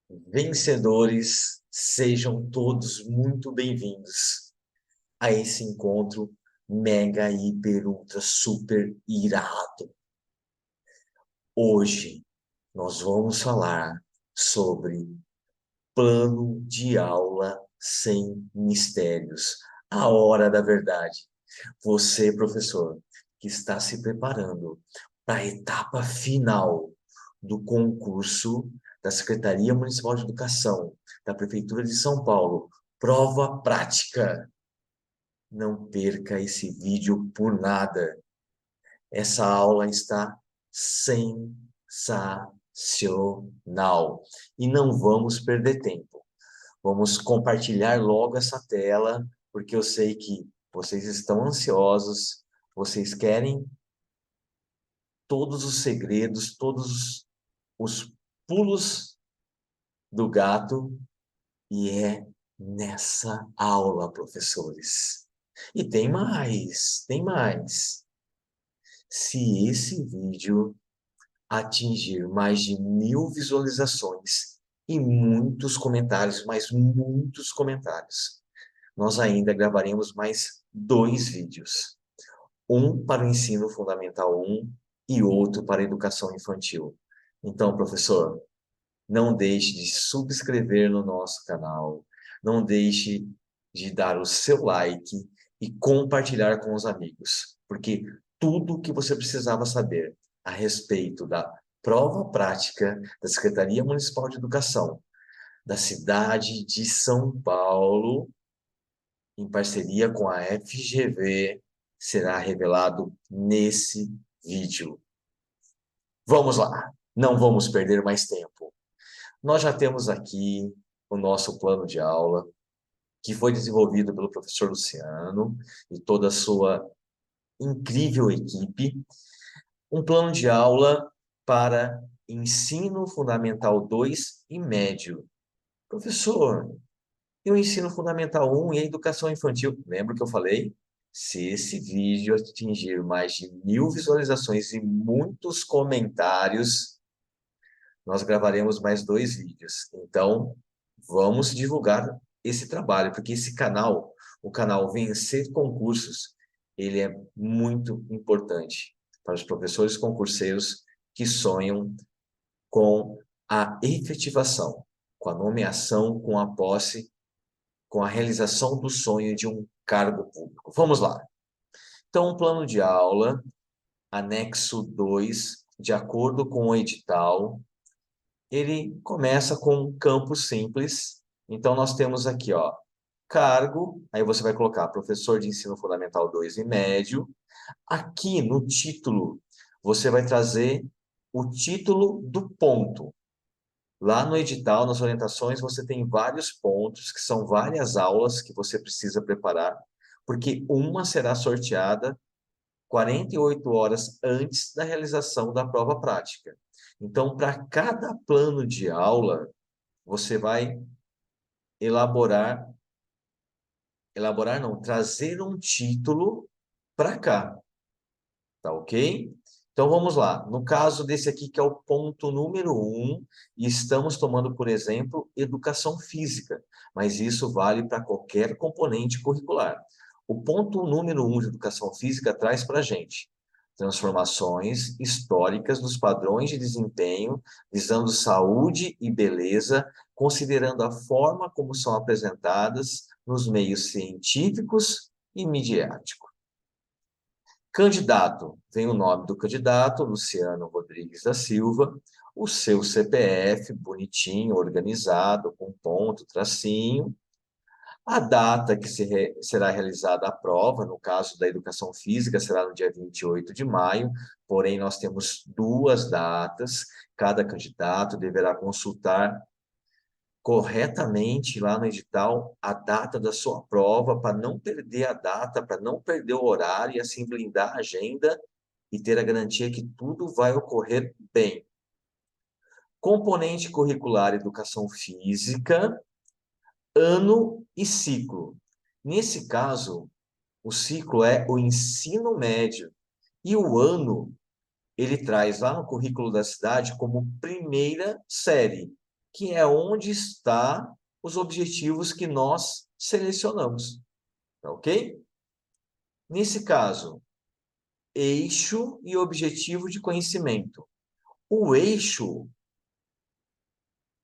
Vencedores, sejam todos muito bem-vindos a esse encontro mega, hiper, ultra, super irado. Hoje nós vamos falar sobre plano de aula sem mistérios, a hora da verdade. Você, professor, que está se preparando para a etapa final do concurso da Secretaria Municipal de Educação da Prefeitura de São Paulo, prova prática. Não perca esse vídeo por nada. Essa aula está sensacional. E não vamos perder tempo. Vamos compartilhar logo essa tela, porque eu sei que vocês estão ansiosos, vocês querem todos os segredos, todos os pulos do gato, e é nessa aula, professores. E tem mais, tem mais. Se esse vídeo atingir mais de 1.000 visualizações e muitos comentários, mas muitos comentários, nós ainda gravaremos mais dois vídeos. Um para o ensino fundamental 1 e outro para a educação infantil. Então, professor, não deixe de subscrever no nosso canal, não deixe de dar o seu like e compartilhar com os amigos, porque tudo o que você precisava saber a respeito da prova prática da Secretaria Municipal de Educação da cidade de São Paulo, em parceria com a FGV, será revelado nesse vídeo. Vamos lá, não vamos perder mais tempo. Nós já temos aqui o nosso plano de aula, que foi desenvolvido pelo professor Luciano e toda a sua incrível equipe. Um plano de aula para ensino fundamental 2 e médio. Professor, e o ensino fundamental 1 e a educação infantil? Lembra que eu falei? Se esse vídeo atingir mais de 1.000 visualizações e muitos comentários, nós gravaremos mais dois vídeos. Então, vamos divulgar esse trabalho, porque esse canal, o canal Vencer Concursos, ele é muito importante para os professores concurseiros que sonham com a efetivação, com a nomeação, com a posse, com a realização do sonho de um cargo público. Vamos lá. Então, um plano de aula, anexo 2, de acordo com o edital, ele começa com um campo simples. Então, nós temos aqui, ó, cargo, aí você vai colocar professor de ensino fundamental 2 e médio. Aqui no título, você vai trazer o título do ponto. Lá no edital, nas orientações, você tem vários pontos, que são várias aulas que você precisa preparar, porque uma será sorteada 48 horas antes da realização da prova prática. Então, para cada plano de aula, você vai elaborar, elaborar não, trazer um título para cá, tá ok? Então vamos lá. No caso desse aqui, que é o ponto número 1, e estamos tomando, por exemplo, educação física, mas isso vale para qualquer componente curricular. O ponto número 1 de educação física traz para a gente transformações históricas dos padrões de desempenho, visando saúde e beleza, considerando a forma como são apresentadas nos meios científicos e midiáticos. Candidato, vem o nome do candidato, Luciano Rodrigues da Silva, o seu CPF, bonitinho, organizado, com ponto, tracinho, a data que será realizada a prova, no caso da educação física, será no dia 28 de maio, porém nós temos duas datas, cada candidato deverá consultar corretamente lá no edital a data da sua prova, para não perder a data, para não perder o horário e assim blindar a agenda e ter a garantia que tudo vai ocorrer bem. Componente curricular educação física, ano e ciclo. Nesse caso, o ciclo é o ensino médio e o ano ele traz lá no currículo da cidade como primeira série. que é onde está os objetivos que nós selecionamos, tá ok? Nesse caso, eixo e objetivo de conhecimento. O eixo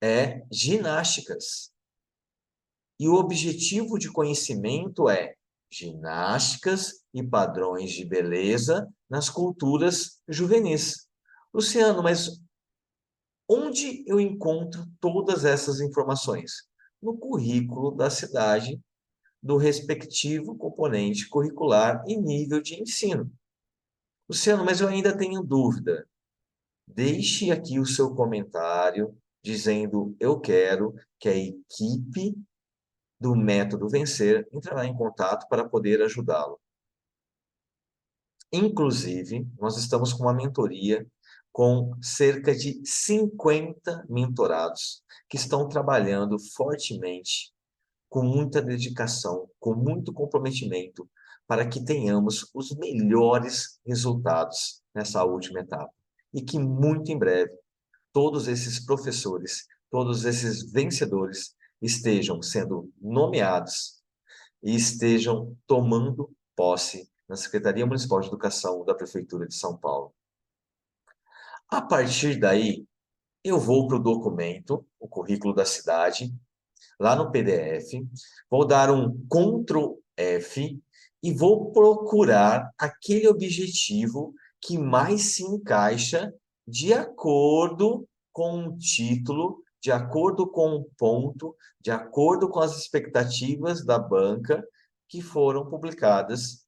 é ginásticas e o objetivo de conhecimento é ginásticas e padrões de beleza nas culturas juvenis. Luciano, mas onde eu encontro todas essas informações? No currículo da cidade, do respectivo componente curricular e nível de ensino. Luciano, mas eu ainda tenho dúvida. Deixe aqui o seu comentário dizendo eu quero que a equipe do Método Vencer entrará em contato para poder ajudá-lo. Inclusive, nós estamos com uma mentoria com cerca de 50 mentorados que estão trabalhando fortemente, com muita dedicação, com muito comprometimento, para que tenhamos os melhores resultados nessa última etapa. E que muito em breve, todos esses professores, todos esses vencedores estejam sendo nomeados e estejam tomando posse na Secretaria Municipal de Educação da Prefeitura de São Paulo. A partir daí, eu vou para o documento, o currículo da cidade, lá no PDF, vou dar um Ctrl F e vou procurar aquele objetivo que mais se encaixa de acordo com o título, de acordo com o ponto, de acordo com as expectativas da banca que foram publicadas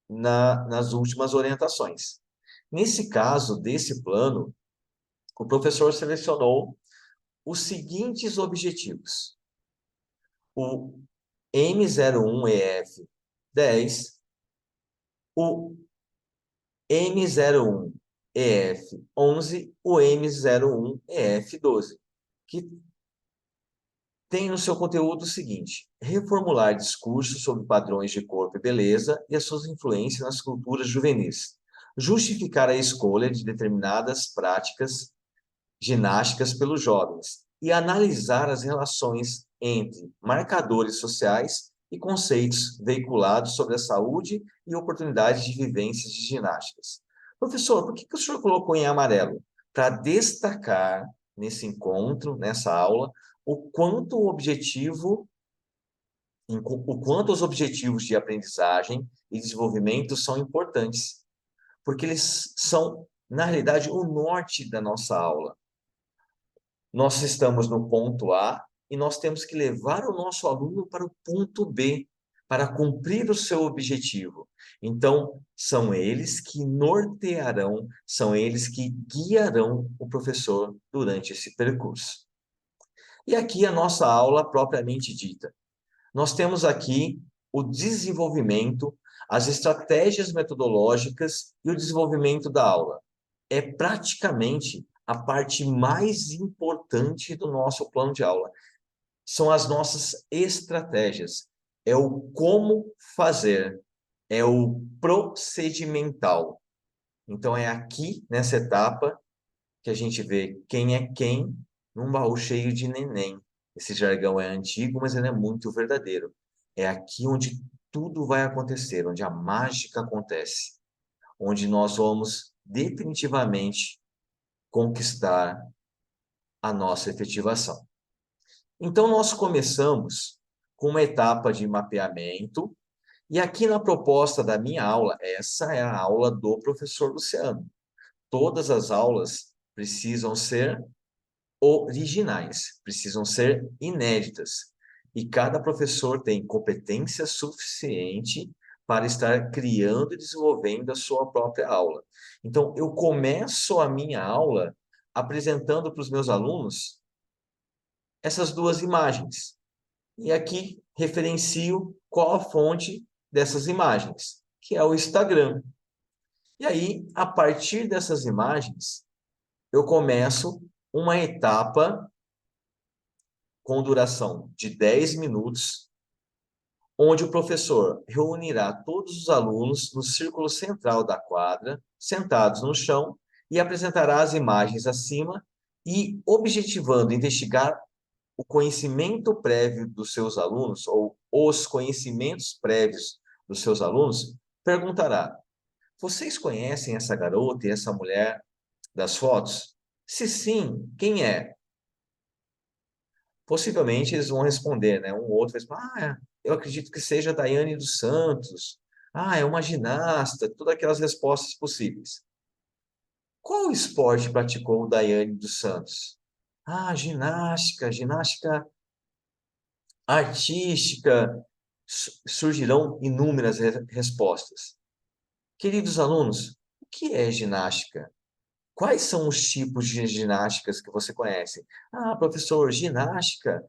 nas últimas orientações. Nesse caso, desse plano, o professor selecionou os seguintes objetivos: o M01EF10, o M01EF11, o M01EF12, que tem no seu conteúdo o seguinte: reformular discursos sobre padrões de corpo e beleza e as suas influências nas culturas juvenis, justificar a escolha de determinadas práticas ginásticas pelos jovens e analisar as relações entre marcadores sociais e conceitos veiculados sobre a saúde e oportunidades de vivências de ginásticas. Professor, por que o senhor colocou em amarelo? Para destacar nesse encontro, nessa aula, o quanto os objetivos de aprendizagem e desenvolvimento são importantes, porque eles são, na realidade, o norte da nossa aula. Nós estamos no ponto A e nós temos que levar o nosso aluno para o ponto B, para cumprir o seu objetivo. Então, são eles que nortearão, são eles que guiarão o professor durante esse percurso. E aqui a nossa aula propriamente dita. Nós temos aqui o desenvolvimento, as estratégias metodológicas e o desenvolvimento da aula. É praticamente a parte mais importante do nosso plano de aula. São as nossas estratégias. É o como fazer, é o procedimental. Então, é aqui, nessa etapa, que a gente vê quem é quem num baú cheio de neném. Esse jargão é antigo, mas ele é muito verdadeiro. É aqui onde tudo vai acontecer, onde a mágica acontece, onde nós vamos definitivamente conquistar a nossa efetivação. Então, nós começamos com uma etapa de mapeamento, e aqui na proposta da minha aula, essa é a aula do professor Luciano. Todas as aulas precisam ser originais, precisam ser inéditas. E cada professor tem competência suficiente para estar criando e desenvolvendo a sua própria aula. Então, eu começo a minha aula apresentando para os meus alunos essas duas imagens. E aqui referencio qual a fonte dessas imagens, que é o Instagram. E aí, a partir dessas imagens, eu começo uma etapa com duração de 10 minutos, onde o professor reunirá todos os alunos no círculo central da quadra, sentados no chão, e apresentará as imagens acima e objetivando investigar o conhecimento prévio dos seus alunos, ou os conhecimentos prévios dos seus alunos, perguntará: vocês conhecem essa garota e essa mulher das fotos? Se sim, quem é? Possivelmente eles vão responder, né? Um ou outro vai falar: eu acredito que seja a Daiane dos Santos. É uma ginasta, todas aquelas respostas possíveis. Qual esporte praticou o Daiane dos Santos? Ginástica, ginástica artística. Surgirão inúmeras respostas. Queridos alunos, o que é ginástica? Quais são os tipos de ginásticas que você conhece? Professor, ginástica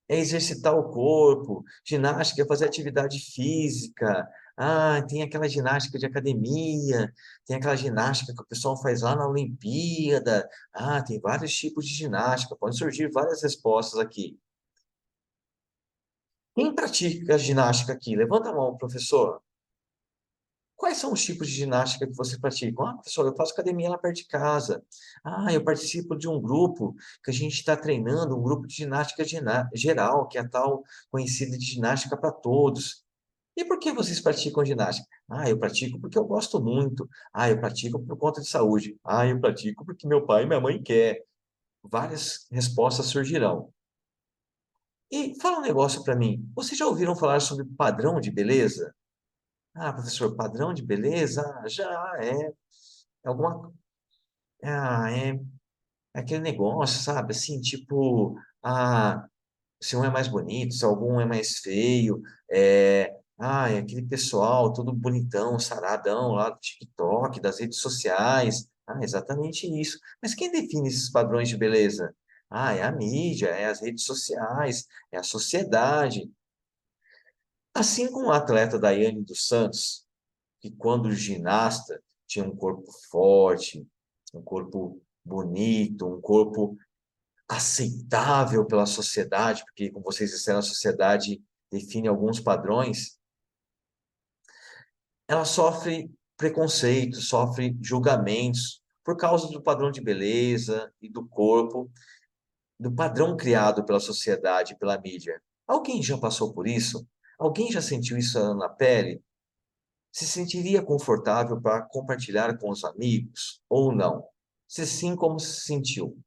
é exercitar o corpo, ginástica é fazer atividade física. Tem aquela ginástica de academia, tem aquela ginástica que o pessoal faz lá na Olimpíada. Tem vários tipos de ginástica, podem surgir várias respostas aqui. Quem pratica ginástica aqui? Levanta a mão, professor. Quais são os tipos de ginástica que você pratica? Professor, eu faço academia lá perto de casa. Eu participo de um grupo que a gente está treinando, um grupo de ginástica geral, que é a tal conhecida de ginástica para todos. E por que vocês praticam ginástica? Eu pratico porque eu gosto muito. Eu pratico por conta de saúde. Eu pratico porque meu pai e minha mãe quer. Várias respostas surgirão. E fala um negócio para mim. Vocês já ouviram falar sobre padrão de beleza? Professor, padrão de beleza? Já é. É alguma. É aquele negócio, sabe? Assim, tipo, se um é mais bonito, se algum é mais feio. É aquele pessoal todo bonitão, saradão lá do TikTok, das redes sociais. Exatamente isso. Mas quem define esses padrões de beleza? É a mídia, é as redes sociais, é a sociedade. Assim como a atleta Daiane dos Santos, que quando ginasta tinha um corpo forte, um corpo bonito, um corpo aceitável pela sociedade, porque, como vocês disseram, a sociedade define alguns padrões, ela sofre preconceito, sofre julgamentos por causa do padrão de beleza e do corpo, do padrão criado pela sociedade, pela mídia. Alguém já passou por isso? Alguém já sentiu isso na pele? Se sentiria confortável para compartilhar com os amigos ou não? Se sim, como se sentiu?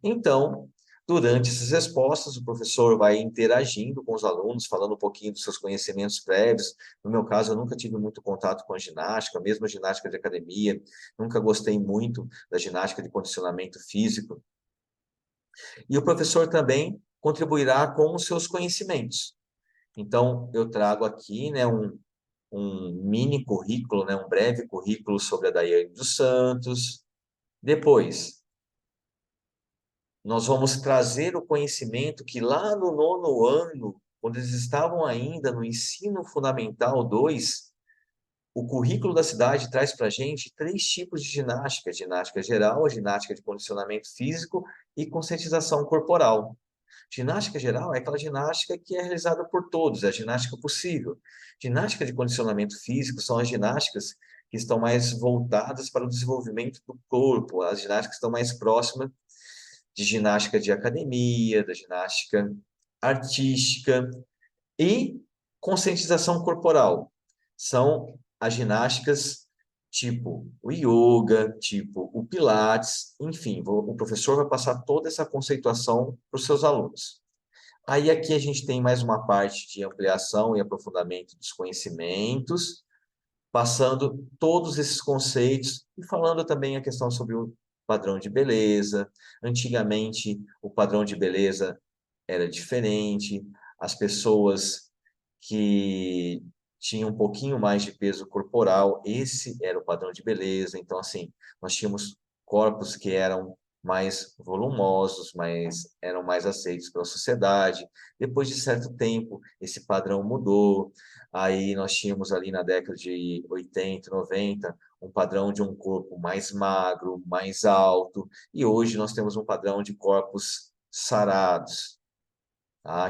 Então, durante essas respostas, o professor vai interagindo com os alunos, falando um pouquinho dos seus conhecimentos prévios. No meu caso, eu nunca tive muito contato com a ginástica, mesmo a ginástica de academia, nunca gostei muito da ginástica de condicionamento físico. E o professor também contribuirá com os seus conhecimentos. Então, eu trago aqui, né, um mini currículo, né, um breve currículo sobre a Daiane dos Santos. Depois, nós vamos trazer o conhecimento que lá no 9º ano, quando eles estavam ainda no ensino fundamental 2, o currículo da cidade traz para a gente 3 tipos de ginástica: ginástica geral, ginástica de condicionamento físico e conscientização corporal. Ginástica geral é aquela ginástica que é realizada por todos, é a ginástica possível. Ginástica de condicionamento físico são as ginásticas que estão mais voltadas para o desenvolvimento do corpo, as ginásticas que estão mais próximas de ginástica de academia, da ginástica artística e conscientização corporal. São as ginásticas tipo o yoga, tipo o pilates, enfim, o professor vai passar toda essa conceituação para os seus alunos. Aí aqui a gente tem mais uma parte de ampliação e aprofundamento dos conhecimentos, passando todos esses conceitos e falando também a questão sobre o padrão de beleza. Antigamente, o padrão de beleza era diferente, as pessoas que tinham um pouquinho mais de peso corporal, esse era o padrão de beleza. Então, assim, nós tínhamos corpos que eram mais volumosos, mas eram mais aceitos pela sociedade. Depois de certo tempo, esse padrão mudou. Aí nós tínhamos ali na década de 80, 90, um padrão de um corpo mais magro, mais alto, e hoje nós temos um padrão de corpos sarados,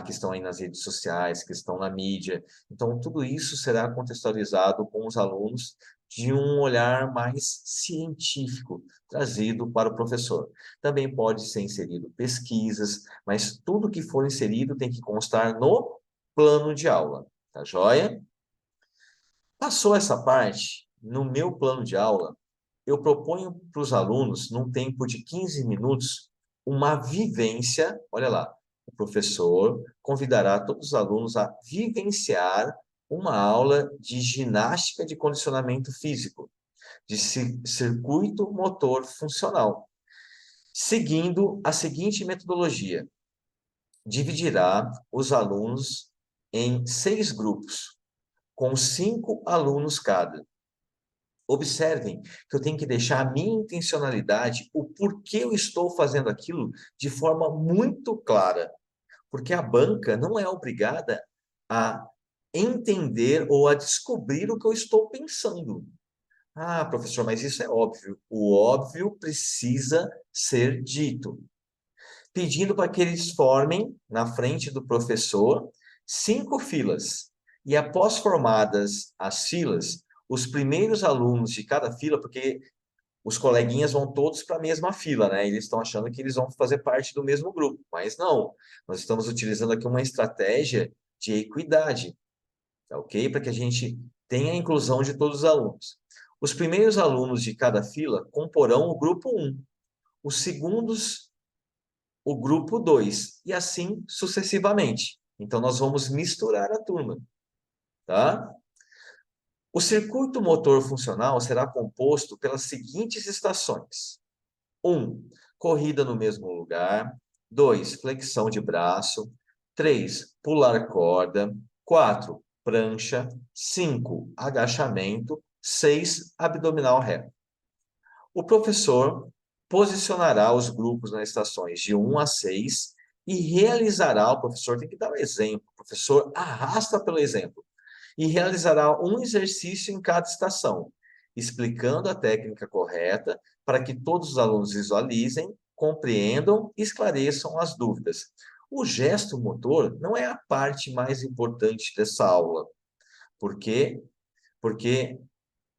que estão aí nas redes sociais, que estão na mídia. Então, tudo isso será contextualizado com os alunos de um olhar mais científico trazido para o professor. Também pode ser inserido pesquisas, mas tudo que for inserido tem que constar no plano de aula, tá joia? Passou essa parte, no meu plano de aula, eu proponho para os alunos, num tempo de 15 minutos, uma vivência. Olha lá, o professor convidará todos os alunos a vivenciar uma aula de ginástica de condicionamento físico, de circuito motor funcional, seguindo a seguinte metodologia: dividirá os alunos em 6 grupos, com 5 alunos cada. Observem que eu tenho que deixar a minha intencionalidade, o porquê eu estou fazendo aquilo, de forma muito clara. Porque a banca não é obrigada a entender ou a descobrir o que eu estou pensando. Ah, professor, mas isso é óbvio. O óbvio precisa ser dito. Pedindo para que eles formem, na frente do professor, 5 filas. E após formadas as filas, os primeiros alunos de cada fila, porque os coleguinhas vão todos para a mesma fila, né? Eles estão achando que eles vão fazer parte do mesmo grupo, mas não. Nós estamos utilizando aqui uma estratégia de equidade, tá ok? Para que a gente tenha a inclusão de todos os alunos. Os primeiros alunos de cada fila comporão o grupo 1, os segundos o grupo 2, e assim sucessivamente. Então, nós vamos misturar a turma, tá? O circuito motor funcional será composto pelas seguintes estações: 1, corrida no mesmo lugar. 2, flexão de braço. 3, pular corda. 4, prancha. 5, agachamento. 6, abdominal reto. O professor posicionará os grupos nas estações de 1 a 6 e realizará, o professor tem que dar o exemplo, o professor arrasta pelo exemplo, e realizará um exercício em cada estação, explicando a técnica correta para que todos os alunos visualizem, compreendam e esclareçam as dúvidas. O gesto motor não é a parte mais importante dessa aula. Por quê? Porque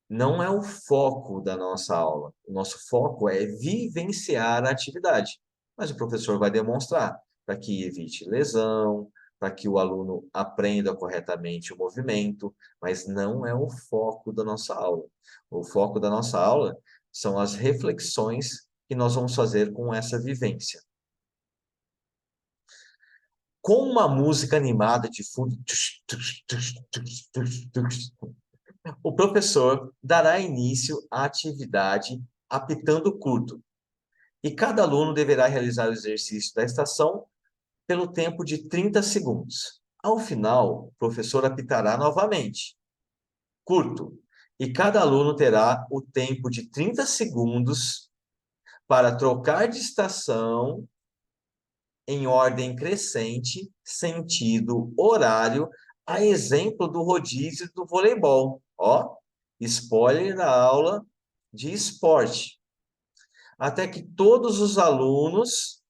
não é o foco da nossa aula. O nosso foco é vivenciar a atividade. Mas o professor vai demonstrar para que evite lesão, para que o aluno aprenda corretamente o movimento, mas não é o foco da nossa aula. O foco da nossa aula são as reflexões que nós vamos fazer com essa vivência. Com uma música animada de fundo, o professor dará início à atividade apitando curto, e cada aluno deverá realizar o exercício da estação pelo tempo de 30 segundos. Ao final, o professor apitará novamente, curto, e cada aluno terá o tempo de 30 segundos para trocar de estação em ordem crescente, sentido horário, a exemplo do rodízio do voleibol. Ó, spoiler da aula de esporte. Até que todos os alunos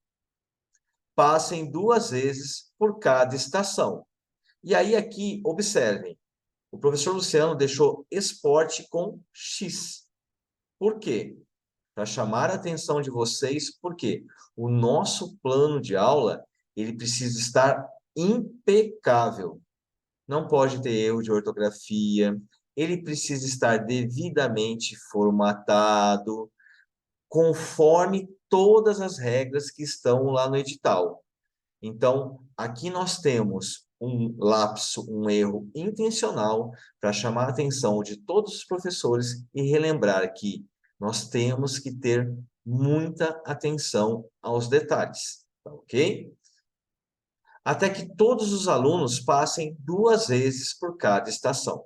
passem 2 vezes por cada estação. E aí aqui, observem, o professor Luciano deixou esporte com X. Por quê? Para chamar a atenção de vocês, porque o nosso plano de aula, ele precisa estar impecável. Não pode ter erro de ortografia, ele precisa estar devidamente formatado, conforme todas as regras que estão lá no edital. Então, aqui nós temos um lapso, um erro intencional para chamar a atenção de todos os professores e relembrar que nós temos que ter muita atenção aos detalhes, tá ok? Até que todos os alunos passem 2 vezes por cada estação.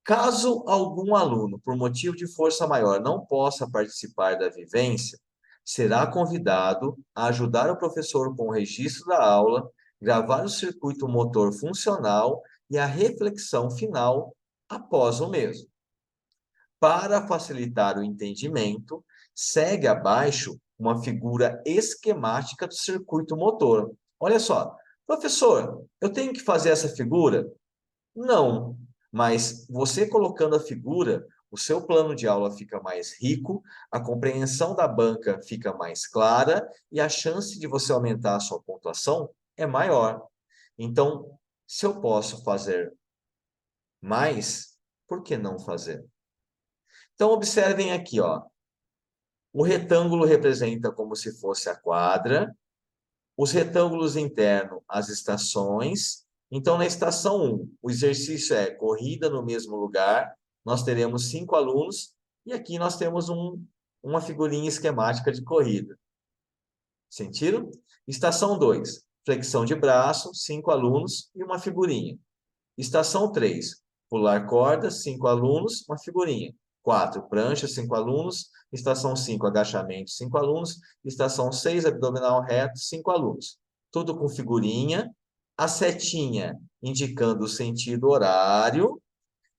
Caso algum aluno, por motivo de força maior, não possa participar da vivência, será convidado a ajudar o professor com o registro da aula, gravar o circuito motor funcional e a reflexão final após o mesmo. Para facilitar o entendimento, segue abaixo uma figura esquemática do circuito motor. Olha só, professor, eu tenho que fazer essa figura? Não. Mas você colocando a figura, o seu plano de aula fica mais rico, a compreensão da banca fica mais clara e a chance de você aumentar a sua pontuação é maior. Então, se eu posso fazer mais, por que não fazer? Então, observem aqui, ó. O retângulo representa como se fosse a quadra, os retângulos internos, as estações. Então, na estação 1, o exercício é corrida no mesmo lugar, nós teremos 5 alunos, e aqui nós temos uma figurinha esquemática de corrida. Sentiram? Estação 2, flexão de braço, 5 alunos e uma figurinha. Estação 3, pular corda, 5 alunos, uma figurinha. 4, prancha, 5 alunos. Estação 5, agachamento, 5 alunos. Estação 6, abdominal reto, 5 alunos. Tudo com figurinha. A setinha indicando o sentido horário.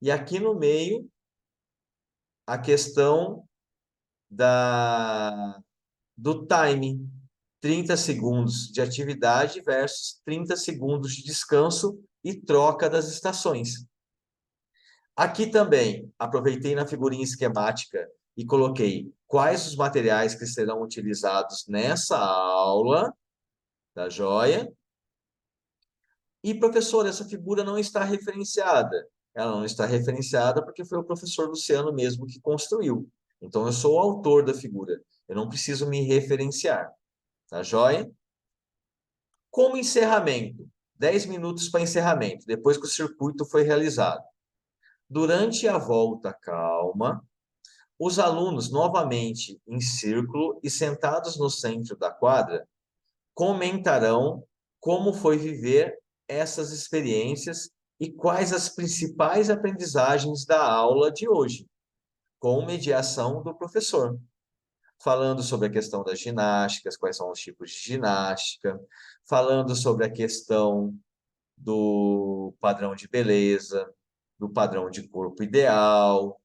E aqui no meio, a questão do time. 30 segundos de atividade versus 30 segundos de descanso e troca das estações. Aqui também, aproveitei na figurinha esquemática e coloquei quais os materiais que serão utilizados nessa aula, tá joia? E, professor, essa figura não está referenciada. Ela não está referenciada porque foi o professor Luciano mesmo que construiu. Então, eu sou o autor da figura. Eu não preciso me referenciar, tá joia? Como encerramento, 10 minutos para encerramento, depois que o circuito foi realizado. Durante a volta calma, os alunos, novamente em círculo e sentados no centro da quadra, comentarão como foi viver essas experiências e quais as principais aprendizagens da aula de hoje, com mediação do professor. Falando sobre a questão das ginásticas, quais são os tipos de ginástica, falando sobre a questão do padrão de beleza, do padrão de corpo ideal,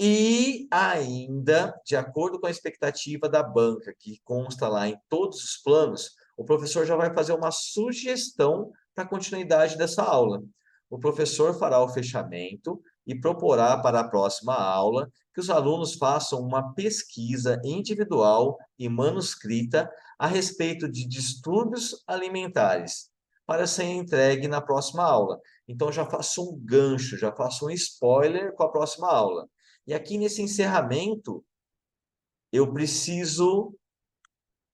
e ainda, de acordo com a expectativa da banca, que consta lá em todos os planos, o professor já vai fazer uma sugestão para a continuidade dessa aula. O professor fará o fechamento e proporá para a próxima aula que os alunos façam uma pesquisa individual e manuscrita a respeito de distúrbios alimentares, para ser entregue na próxima aula. Então, já faço um gancho, já faço um spoiler com a próxima aula. E aqui nesse encerramento, eu preciso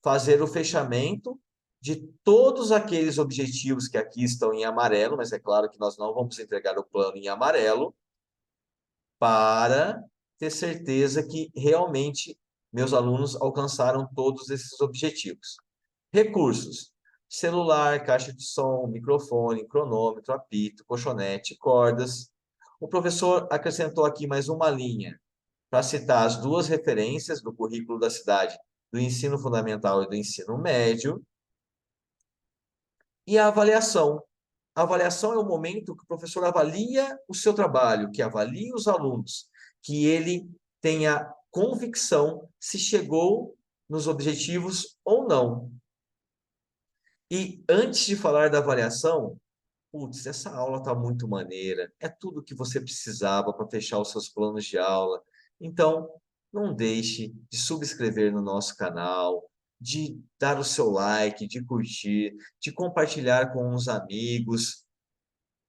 fazer o fechamento de todos aqueles objetivos que aqui estão em amarelo, mas é claro que nós não vamos entregar o plano em amarelo, para ter certeza que realmente meus alunos alcançaram todos esses objetivos. Recursos: celular, caixa de som, microfone, cronômetro, apito, colchonete, cordas. O professor acrescentou aqui mais uma linha para citar as duas referências do currículo da cidade, do ensino fundamental e do ensino médio, e a avaliação. A avaliação é o momento que o professor avalia o seu trabalho, que avalia os alunos, que ele tenha convicção se chegou nos objetivos ou não. E antes de falar da avaliação, putz, essa aula está muito maneira, é tudo que você precisava para fechar os seus planos de aula. Então, não deixe de subscrever no nosso canal, de dar o seu like, de curtir, de compartilhar com os amigos.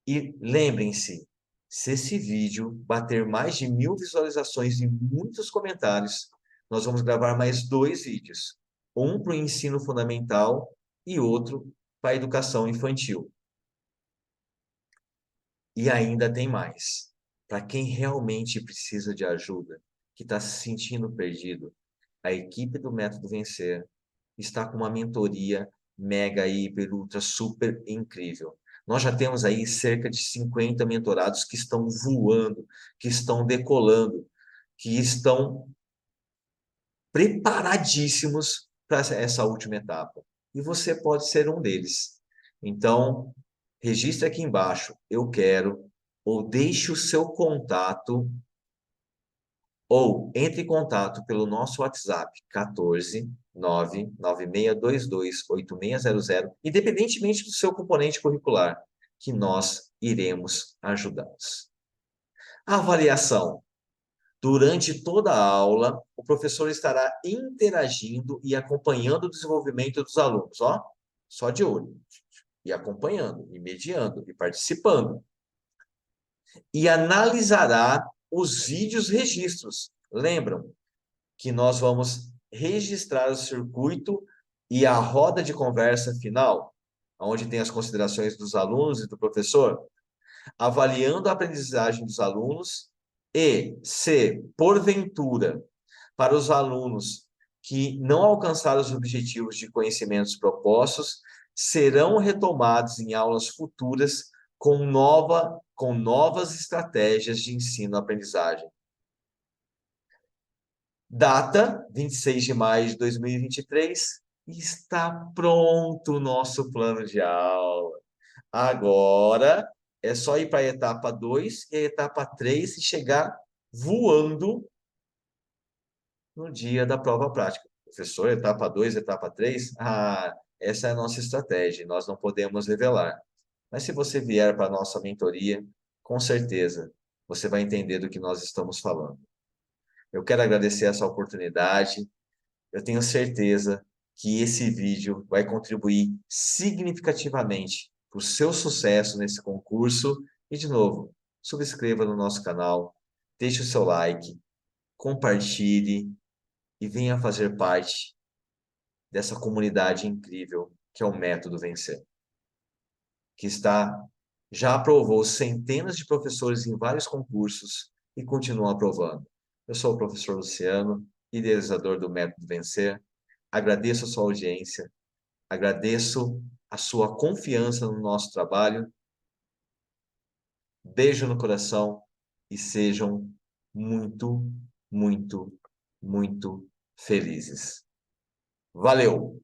E lembrem-se, se esse vídeo bater mais de 1000 visualizações e muitos comentários, nós vamos gravar mais 2 vídeos. Um para o ensino fundamental e outro para a educação infantil. E ainda tem mais. Para quem realmente precisa de ajuda, que está se sentindo perdido, a equipe do Método Vencer está com uma mentoria mega, hiper, ultra, super incrível. Nós já temos aí cerca de 50 mentorados que estão voando, que estão decolando, que estão preparadíssimos para essa última etapa. E você pode ser um deles. Então, registre aqui embaixo, eu quero, ou deixe o seu contato, ou entre em contato pelo nosso WhatsApp, 14 996228600, independentemente do seu componente curricular, que nós iremos ajudá-los. Avaliação. Durante toda a aula, o professor estará interagindo e acompanhando o desenvolvimento dos alunos, ó, só de olho, e acompanhando, e mediando, e participando. E analisará os vídeos registros. Lembram que nós vamos registrar o circuito e a roda de conversa final, onde tem as considerações dos alunos e do professor, avaliando a aprendizagem dos alunos e, se, porventura, para os alunos que não alcançaram os objetivos de conhecimentos propostos, serão retomados em aulas futuras com novas estratégias de ensino-aprendizagem. Data, 26 de maio de 2023, está pronto o nosso plano de aula. Agora é só ir para a etapa 2 e a etapa 3 e chegar voando no dia da prova prática. Professor, etapa 2, etapa 3? Ah, essa é a nossa estratégia, nós não podemos revelar. Mas se você vier para a nossa mentoria, com certeza você vai entender do que nós estamos falando. Eu quero agradecer essa oportunidade. Eu tenho certeza que esse vídeo vai contribuir significativamente para o seu sucesso nesse concurso. E, de novo, subscreva no nosso canal, deixe o seu like, compartilhe e venha fazer parte dessa comunidade incrível que é o Método Vencer, que já aprovou centenas de professores em vários concursos e continua aprovando. Eu sou o professor Luciano, idealizador do Método Vencer. Agradeço a sua audiência, agradeço a sua confiança no nosso trabalho. Beijo no coração e sejam muito, muito, muito felizes. Valeu!